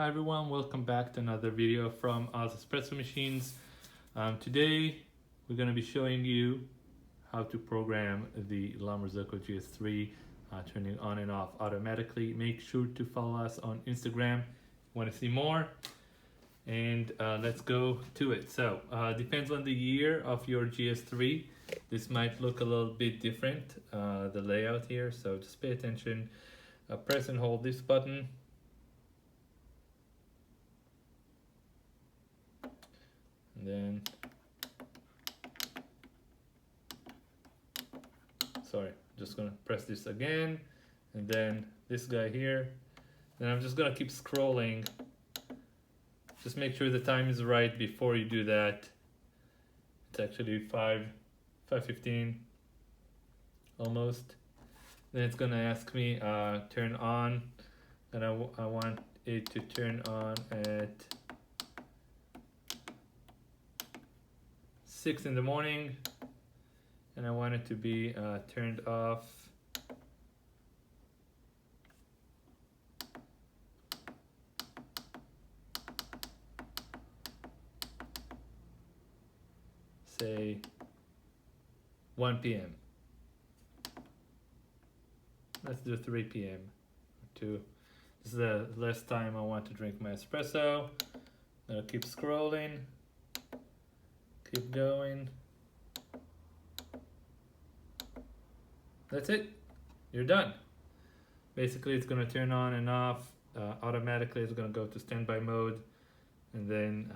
Hi everyone, welcome back to another video from us Espresso machines. Today we're going to be showing you how to program the Marzocco GS3 turning on and off automatically. Make sure to follow us on Instagram if you want to see more, and let's go to it. So depends on the year of your GS3. This might look a little bit different, the layout here, so just pay attention. Press and hold this button. And then, just gonna press this again, and then this guy here. Then I'm just gonna keep scrolling. Just make sure the time is right before you do that. It's actually 5:15 almost. Then it's gonna ask me turn on, and I want it to turn on at 6 in the morning, and I want it to be turned off say 1 p.m. Let's do 3 p.m. or 2. This is the last time I want to drink my espresso. I'll keep scrolling. Keep going. That's it. You're done. Basically, it's going to turn on and off automatically. It's going to go to standby mode, and then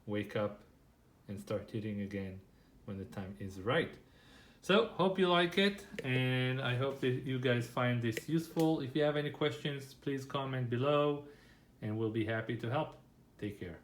wake up and start hitting again when the time is right. So, hope you like it, and I hope that you guys find this useful. If you have any questions, please comment below, and we'll be happy to help. Take care.